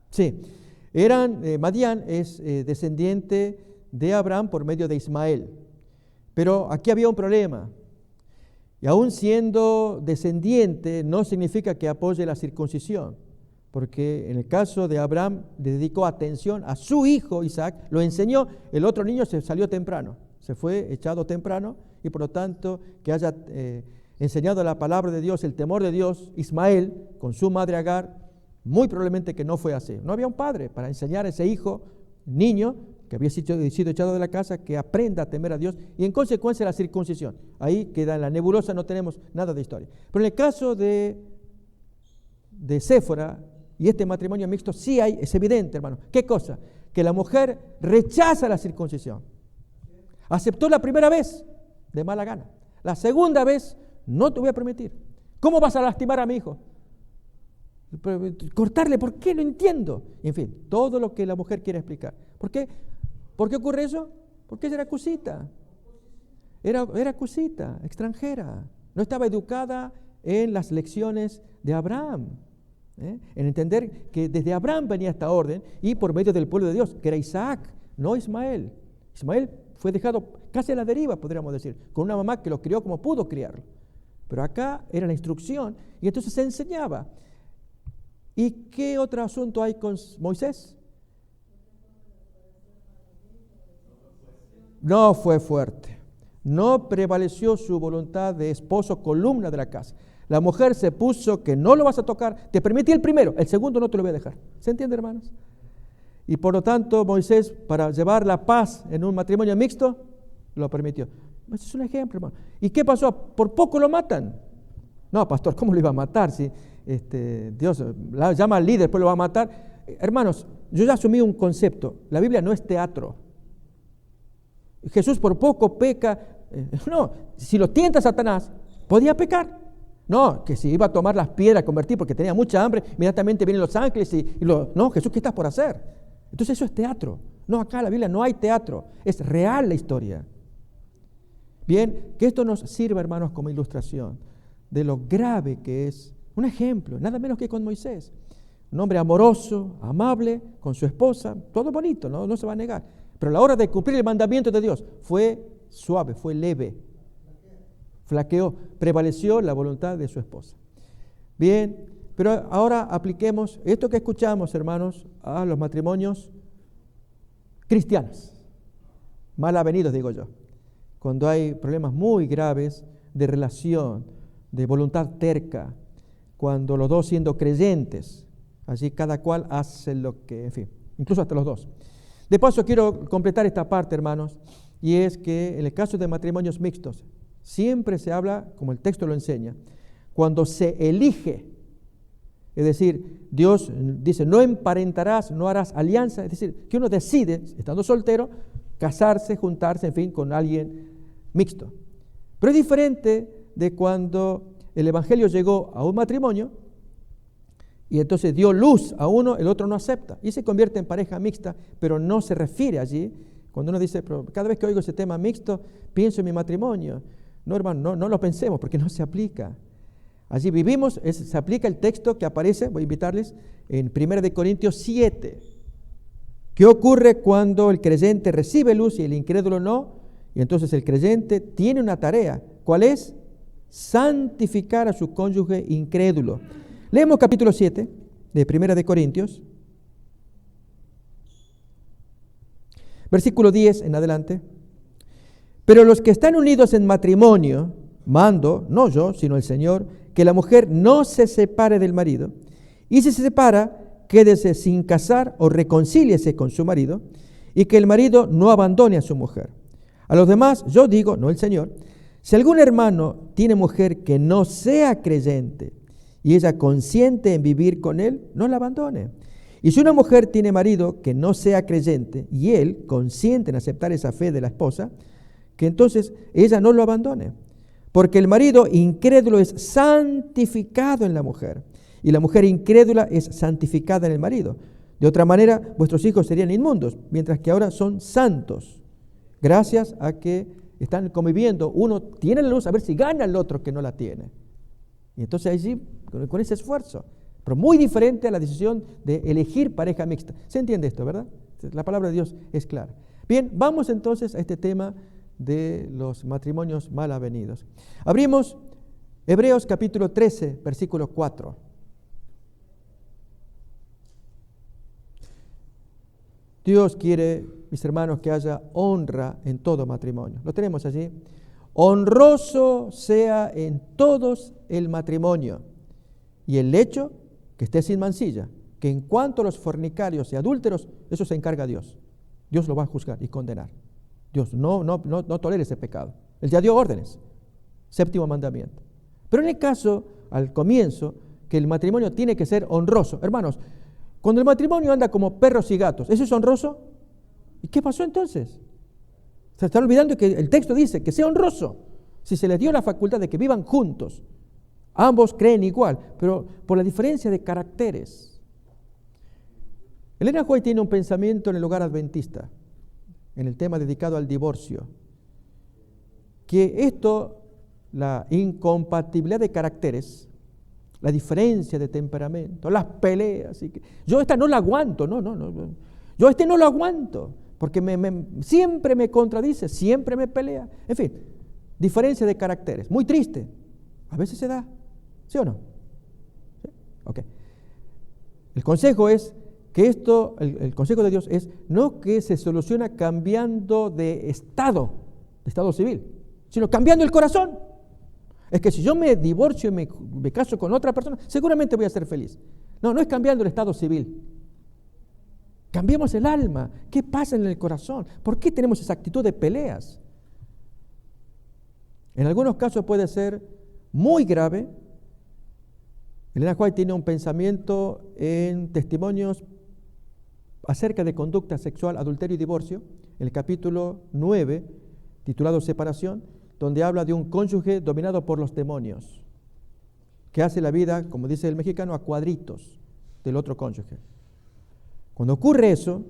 Sí. Sí, Madián es descendiente de Abraham por medio de Ismael. Pero aquí había un problema. Y aún siendo descendiente, no significa que apoye la circuncisión. Porque en el caso de Abraham, le dedicó atención a su hijo Isaac, lo enseñó, el otro niño se salió temprano, se fue echado temprano, y por lo tanto, que haya enseñado la palabra de Dios, el temor de Dios, Ismael, con su madre Agar, muy probablemente que no fue así. No había un padre para enseñar a ese hijo, niño, que había sido echado de la casa, que aprenda a temer a Dios, y en consecuencia la circuncisión. Ahí queda en la nebulosa, no tenemos nada de historia. Pero en el caso de Séfora y este matrimonio mixto, sí es evidente, hermano. ¿Qué cosa? Que la mujer rechaza la circuncisión. Aceptó la primera vez de mala gana. La segunda vez, no te voy a permitir. ¿Cómo vas a lastimar a mi hijo? Cortarle, ¿por qué? No entiendo. En fin, todo lo que la mujer quiere explicar. ¿Por qué? ¿Por qué ocurre eso? Porque ella era cusita. Era cusita, extranjera. no estaba educada en las lecciones de Abraham, en entender que desde Abraham venía esta orden y por medio del pueblo de Dios, que era Isaac, no Ismael. Ismael fue dejado casi a la deriva, podríamos decir, con una mamá que lo crió como pudo criarlo. Pero acá era la instrucción y entonces se enseñaba. ¿Y qué otro asunto hay con Moisés? No fue fuerte. No prevaleció su voluntad de esposo, columna de la casa. La mujer se puso que no lo vas a tocar, te permití el primero, el segundo no te lo voy a dejar. ¿Se entiende, hermanos? Y por lo tanto, Moisés, para llevar la paz en un matrimonio mixto, lo permitió. Ese es un ejemplo, hermano. ¿Y qué pasó? Por poco lo matan. No, pastor, ¿cómo lo iba a matar? Si Dios llama al líder, después lo va a matar. Hermanos, yo ya asumí un concepto. La Biblia no es teatro. Jesús por poco peca. No, si lo tienta Satanás, podía pecar. No, que si iba a tomar las piedras, convertir porque tenía mucha hambre, inmediatamente vienen los ángeles no, Jesús, ¿qué estás por hacer? Entonces eso es teatro. No, acá en la Biblia no hay teatro, es real la historia. Bien, que esto nos sirva, hermanos, como ilustración de lo grave que es, un ejemplo, nada menos que con Moisés. Un hombre amoroso, amable, con su esposa, todo bonito, no se va a negar. Pero a la hora de cumplir el mandamiento de Dios fue suave, fue leve. Flaqueó, prevaleció la voluntad de su esposa. Bien, pero ahora apliquemos esto que escuchamos, hermanos, a los matrimonios cristianos, mal avenidos, digo yo, cuando hay problemas muy graves de relación, de voluntad terca, cuando los dos siendo creyentes, allí cada cual hace lo que, en fin, incluso hasta los dos. De paso quiero completar esta parte, hermanos, y es que en el caso de matrimonios mixtos, siempre se habla, como el texto lo enseña, cuando se elige, es decir, Dios dice, no emparentarás, no harás alianza, es decir, que uno decide, estando soltero, casarse, juntarse, en fin, con alguien mixto. Pero es diferente de cuando el Evangelio llegó a un matrimonio y entonces dio luz a uno, el otro no acepta y se convierte en pareja mixta, pero no se refiere allí. Cuando uno dice, pero cada vez que oigo ese tema mixto, pienso en mi matrimonio. No, hermano, no lo pensemos porque no se aplica. Allí vivimos, se aplica el texto que aparece, voy a invitarles, en 1 Corintios 7. ¿Qué ocurre cuando el creyente recibe luz y el incrédulo no? Y entonces el creyente tiene una tarea. ¿Cuál es? Santificar a su cónyuge incrédulo. Leemos capítulo 7 de 1 Corintios, versículo 10 en adelante. Pero los que están unidos en matrimonio, mando, no yo, sino el Señor, que la mujer no se separe del marido, y si se separa, quédese sin casar o reconcíliese con su marido, y que el marido no abandone a su mujer. A los demás, yo digo, no el Señor, si algún hermano tiene mujer que no sea creyente, y ella consiente en vivir con él, no la abandone. Y si una mujer tiene marido que no sea creyente, y él consiente en aceptar esa fe de la esposa, que entonces ella no lo abandone. Porque el marido incrédulo es santificado en la mujer, y la mujer incrédula es santificada en el marido. De otra manera, vuestros hijos serían inmundos, mientras que ahora son santos, gracias a que están conviviendo. Uno tiene la luz, a ver si gana el otro que no la tiene. Y entonces allí, con ese esfuerzo, pero muy diferente a la decisión de elegir pareja mixta. ¿Se entiende esto, verdad? La palabra de Dios es clara. Bien, vamos entonces a este tema de los matrimonios mal avenidos. Abrimos Hebreos capítulo 13, versículo 4. Dios quiere, mis hermanos, que haya honra en todo matrimonio. Lo tenemos allí. Honroso sea en todos el matrimonio y el lecho que esté sin mancilla, que en cuanto a los fornicarios y adúlteros, eso se encarga Dios. Dios lo va a juzgar y condenar. Dios no tolera ese pecado. Él ya dio órdenes. Séptimo mandamiento. Pero en el caso, al comienzo, que el matrimonio tiene que ser honroso. Hermanos, cuando el matrimonio anda como perros y gatos, ¿eso es honroso? ¿Y qué pasó entonces? Se están olvidando que el texto dice que sea honroso. Si se les dio la facultad de que vivan juntos, ambos creen igual, pero por la diferencia de caracteres. Elena White tiene un pensamiento en el hogar adventista, en el tema dedicado al divorcio, que esto la incompatibilidad de caracteres, la diferencia de temperamento, las peleas. Yo esta no la aguanto, no. Yo no lo aguanto, porque siempre me contradice, siempre me pelea. En fin, diferencia de caracteres, muy triste. A veces se da, ¿sí o no? ¿Sí? Ok. El consejo es que el consejo de Dios es no que se soluciona cambiando de estado civil, sino cambiando el corazón. Es que si yo me divorcio y me caso con otra persona, seguramente voy a ser feliz. No es cambiando el estado civil. Cambiemos el alma. ¿Qué pasa en el corazón? ¿Por qué tenemos esa actitud de peleas? En algunos casos puede ser muy grave. Elena White tiene un pensamiento en testimonios acerca de conducta sexual, adulterio y divorcio, en el capítulo 9, titulado Separación, donde habla de un cónyuge dominado por los demonios, que hace la vida, como dice el mexicano, a cuadritos del otro cónyuge. Cuando ocurre eso,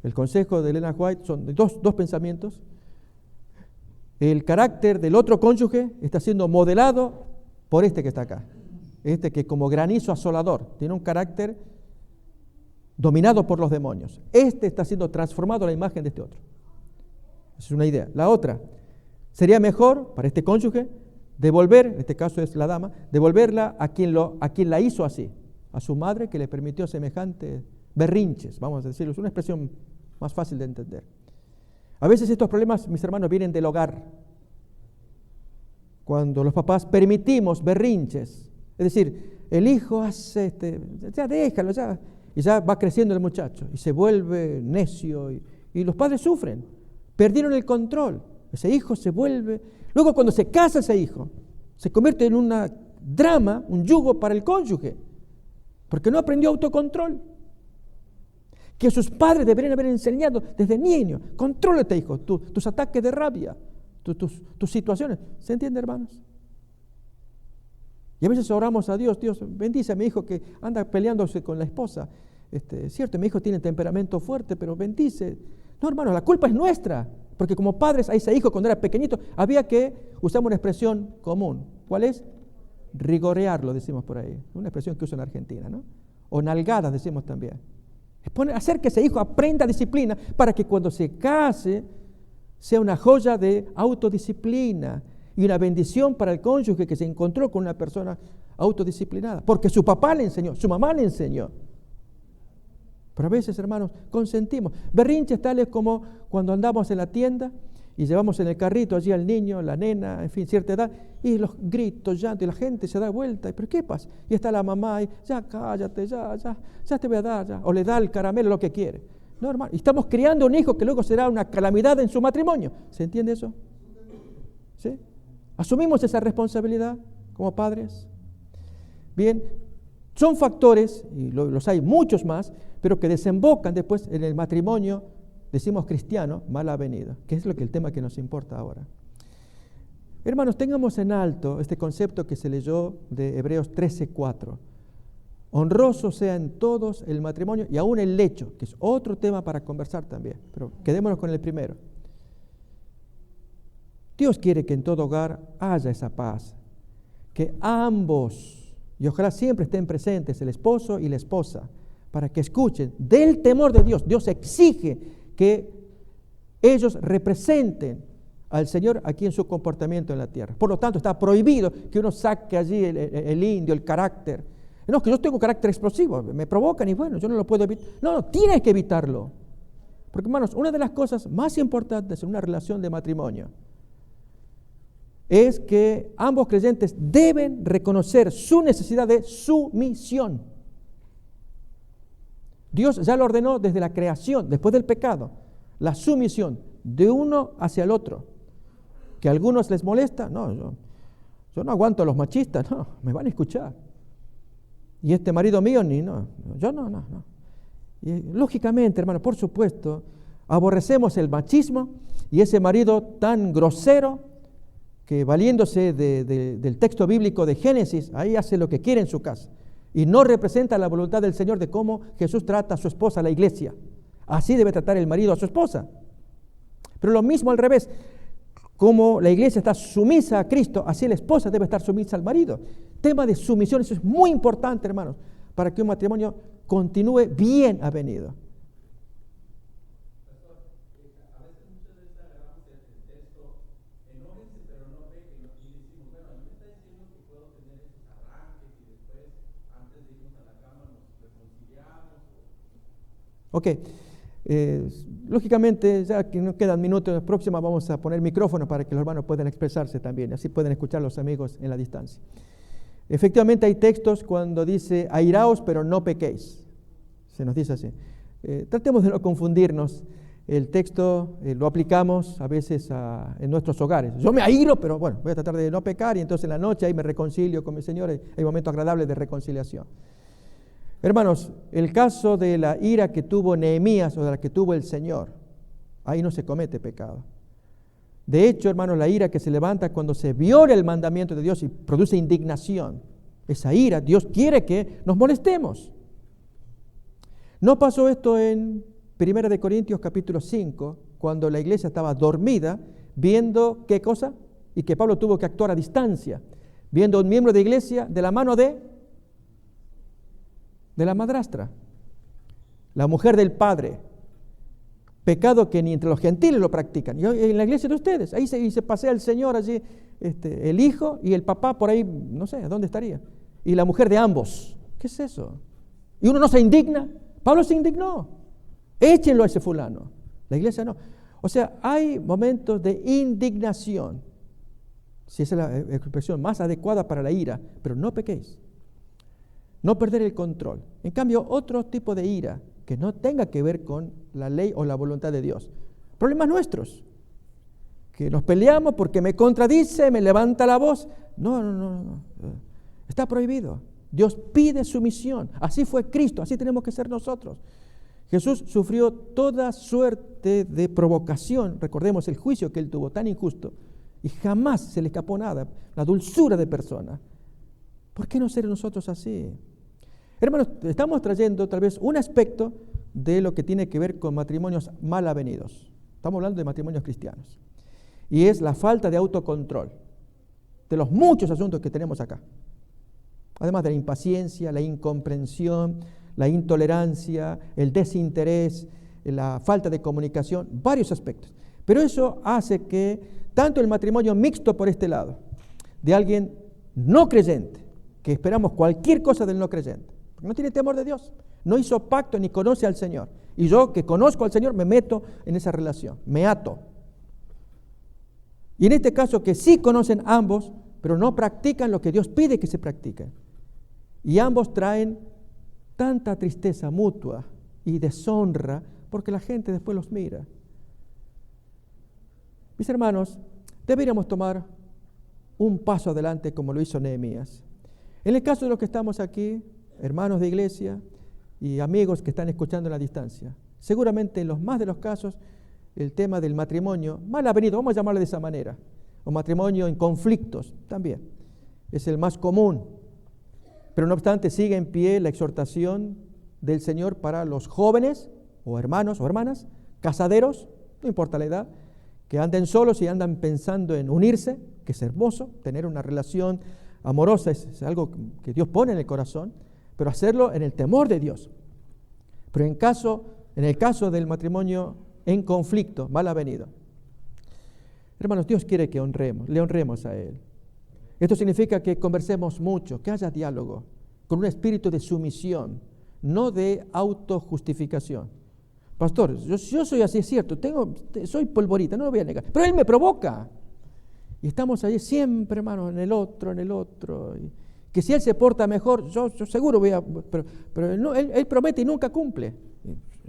el consejo de Elena White son dos pensamientos. El carácter del otro cónyuge está siendo modelado por este que está acá. Este que como granizo asolador tiene un carácter dominado por los demonios. Este está siendo transformado a la imagen de este otro. Esa es una idea. La otra, sería mejor para este cónyuge devolver, en este caso es la dama, devolverla a quien la hizo así, a su madre que le permitió semejantes berrinches, vamos a decirlo, es una expresión más fácil de entender. A veces estos problemas, mis hermanos, vienen del hogar. Cuando los papás permitimos berrinches, es decir, el hijo hace, ya déjalo, y ya va creciendo el muchacho, y se vuelve necio, y los padres sufren, perdieron el control, ese hijo se vuelve, luego cuando se casa ese hijo, se convierte en un drama, un yugo para el cónyuge, porque no aprendió autocontrol, que sus padres deberían haber enseñado desde niño. Contrólate, hijo, tus ataques de rabia, tus situaciones. ¿Se entiende, hermanos? Y a veces oramos a Dios, Dios bendice a mi hijo que anda peleándose con la esposa. Cierto, mi hijo tiene temperamento fuerte, pero bendice. No, hermanos, la culpa es nuestra, porque como padres a ese hijo cuando era pequeñito había que usar una expresión común. ¿Cuál es? Rigorearlo, decimos por ahí. Una expresión que usan en Argentina, ¿no? O nalgadas, decimos también. Hacer que ese hijo aprenda disciplina para que cuando se case sea una joya de autodisciplina y una bendición para el cónyuge que se encontró con una persona autodisciplinada, porque su papá le enseñó, su mamá le enseñó. Pero a veces, hermanos, consentimos berrinches tales como cuando andamos en la tienda y llevamos en el carrito allí al niño, la nena, en fin, cierta edad, y los gritos, llanto, y la gente se da vuelta, ¿pero qué pasa? Y está la mamá, y ya cállate, ya te voy a dar, ya, o le da el caramelo, lo que quiere. No, hermano, y estamos criando un hijo que luego será una calamidad en su matrimonio. ¿Se entiende eso? ¿Sí? ¿Asumimos esa responsabilidad como padres? Bien, son factores, y los hay muchos más, pero que desembocan después en el matrimonio, decimos cristiano, mal avenido, que es el tema que nos importa ahora. Hermanos, tengamos en alto este concepto que se leyó de Hebreos 13:4. Honroso sea en todos el matrimonio y aún el lecho, que es otro tema para conversar también, pero quedémonos con el primero. Dios quiere que en todo hogar haya esa paz, que ambos, y ojalá siempre estén presentes el esposo y la esposa, para que escuchen del temor de Dios. Dios exige que ellos representen al Señor aquí en su comportamiento en la tierra. Por lo tanto, está prohibido que uno saque allí el indio, el carácter. No, que yo tengo carácter explosivo, me provocan y bueno, yo no lo puedo evitar. No, tienes que evitarlo. Porque, hermanos, una de las cosas más importantes en una relación de matrimonio es que ambos creyentes deben reconocer su necesidad de sumisión. Dios ya lo ordenó desde la creación, después del pecado, la sumisión de uno hacia el otro. Que a algunos les molesta, no, yo no aguanto a los machistas, no, me van a escuchar. Y este marido mío, yo no. Y, lógicamente, hermano, por supuesto, aborrecemos el machismo y ese marido tan grosero que valiéndose del texto bíblico de Génesis, ahí hace lo que quiere en su casa. Y no representa la voluntad del Señor de cómo Jesús trata a su esposa, a la iglesia. Así debe tratar el marido a su esposa. Pero lo mismo al revés. como la iglesia está sumisa a Cristo, así la esposa debe estar sumisa al marido. Tema de sumisión, eso es muy importante, hermanos, para que un matrimonio continúe bien avenido. Ok, lógicamente, ya que nos quedan minutos, en la próxima vamos a poner micrófono para que los hermanos puedan expresarse también, así pueden escuchar los amigos en la distancia. Efectivamente hay textos cuando dice, airaos pero no pequéis, se nos dice así. Tratemos de no confundirnos, el texto lo aplicamos a veces en nuestros hogares. Yo me airo, pero bueno, voy a tratar de no pecar y entonces en la noche ahí me reconcilio con mi Señor, hay momentos agradables de reconciliación. Hermanos, el caso de la ira que tuvo Nehemías o de la que tuvo el Señor, ahí no se comete pecado. De hecho, hermanos, la ira que se levanta cuando se viola el mandamiento de Dios y produce indignación, esa ira, Dios quiere que nos molestemos. ¿No pasó esto en 1 de Corintios capítulo 5, cuando la iglesia estaba dormida, viendo qué cosa? Y que Pablo tuvo que actuar a distancia, viendo a un miembro de iglesia de la mano de la madrastra, la mujer del padre, pecado que ni entre los gentiles lo practican. Y en la iglesia de ustedes, ahí se pasea el Señor allí, el hijo y el papá por ahí, no sé, ¿dónde estaría? Y la mujer de ambos. ¿Qué es eso? Y uno no se indigna. Pablo se indignó. Échenlo a ese fulano. La iglesia no. O sea, hay momentos de indignación, si esa es la expresión más adecuada para la ira, pero no pequéis. No perder el control. En cambio, otro tipo de ira que no tenga que ver con la ley o la voluntad de Dios. Problemas nuestros. Que nos peleamos porque me contradice, me levanta la voz. No. Está prohibido. Dios pide sumisión. Así fue Cristo, así tenemos que ser nosotros. Jesús sufrió toda suerte de provocación. Recordemos el juicio que Él tuvo, tan injusto. Y jamás se le escapó nada. La dulzura de persona. ¿Por qué no ser nosotros así? Hermanos, estamos trayendo tal vez un aspecto de lo que tiene que ver con matrimonios mal avenidos. Estamos hablando de matrimonios cristianos. Y es la falta de autocontrol de los muchos asuntos que tenemos acá. Además de la impaciencia, la incomprensión, la intolerancia, el desinterés, la falta de comunicación, varios aspectos. Pero eso hace que tanto el matrimonio mixto por este lado, de alguien no creyente, que esperamos cualquier cosa del no creyente, porque no tiene temor de Dios, no hizo pacto ni conoce al Señor. Y yo que conozco al Señor me meto en esa relación, me ato. Y en este caso que sí conocen ambos, pero no practican lo que Dios pide que se practiquen. Y ambos traen tanta tristeza mutua y deshonra porque la gente después los mira. Mis hermanos, deberíamos tomar un paso adelante como lo hizo Nehemías. En el caso de los que estamos aquí, hermanos de iglesia y amigos que están escuchando a la distancia, seguramente en los más de los casos el tema del matrimonio mal avenido, vamos a llamarlo de esa manera, o matrimonio en conflictos también, es el más común. Pero no obstante sigue en pie la exhortación del Señor para los jóvenes o hermanos o hermanas, casaderos, no importa la edad, que anden solos y andan pensando en unirse, que es hermoso, tener una relación amorosa es algo que Dios pone en el corazón, pero hacerlo en el temor de Dios. Pero en el caso del matrimonio en conflicto, mal avenido, hermanos, Dios quiere que le honremos a Él. Esto significa que conversemos mucho, que haya diálogo, con un espíritu de sumisión, no de autojustificación. Pastor, yo soy así, es cierto, soy polvorita, no lo voy a negar, pero Él me provoca. Y estamos allí siempre, hermano, en el otro. Y que si Él se porta mejor, yo seguro voy a... Pero él promete y nunca cumple.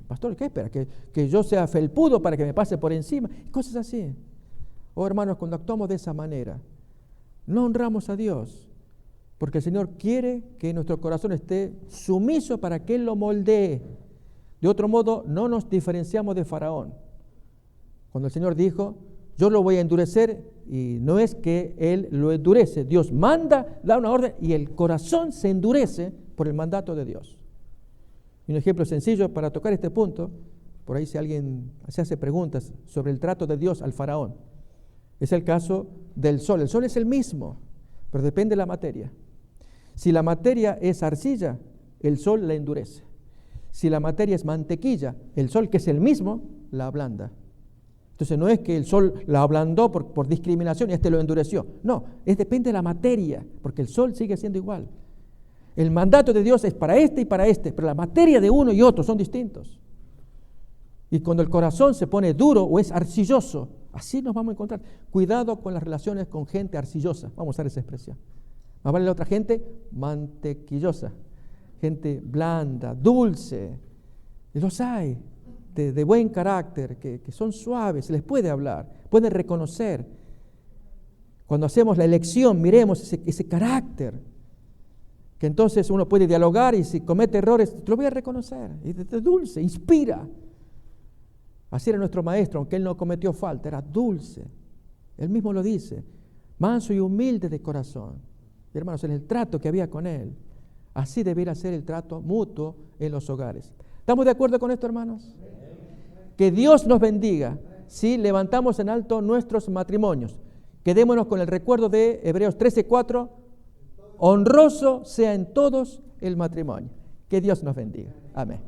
Pastor, ¿qué espera? ¿Que yo sea felpudo para que me pase por encima? Cosas así. Oh, hermanos, cuando actuamos de esa manera, no honramos a Dios, porque el Señor quiere que nuestro corazón esté sumiso para que Él lo moldee. De otro modo, no nos diferenciamos de Faraón. Cuando el Señor dijo, yo lo voy a endurecer, y no es que Él lo endurece, Dios manda, da una orden y el corazón se endurece por el mandato de Dios. Y un ejemplo sencillo para tocar este punto, por ahí si alguien se hace preguntas sobre el trato de Dios al Faraón. Es el caso del sol. El sol es el mismo, pero depende de la materia. Si la materia es arcilla, el sol la endurece. Si la materia es mantequilla, el sol, que es el mismo, la ablanda. Entonces no es que el sol la ablandó por discriminación y lo endureció. No, depende de la materia, porque el sol sigue siendo igual. El mandato de Dios es para y para pero la materia de uno y otro son distintos. Y cuando el corazón se pone duro o es arcilloso, así nos vamos a encontrar. Cuidado con las relaciones con gente arcillosa, vamos a usar esa expresión. Más vale la otra gente mantequillosa, gente blanda, dulce. Y los hay, de buen carácter, que son suaves, se les puede hablar, pueden reconocer. Cuando hacemos la elección, miremos ese carácter, que entonces uno puede dialogar y si comete errores, lo voy a reconocer. Es dulce, inspira. Así era nuestro maestro, aunque él no cometió falta, era dulce. Él mismo lo dice, manso y humilde de corazón. Y hermanos, en el trato que había con él, así debiera ser el trato mutuo en los hogares. ¿Estamos de acuerdo con esto, hermanos? Que Dios nos bendiga si levantamos en alto nuestros matrimonios. Quedémonos con el recuerdo de Hebreos 13:4. Honroso sea en todos el matrimonio. Que Dios nos bendiga. Amén.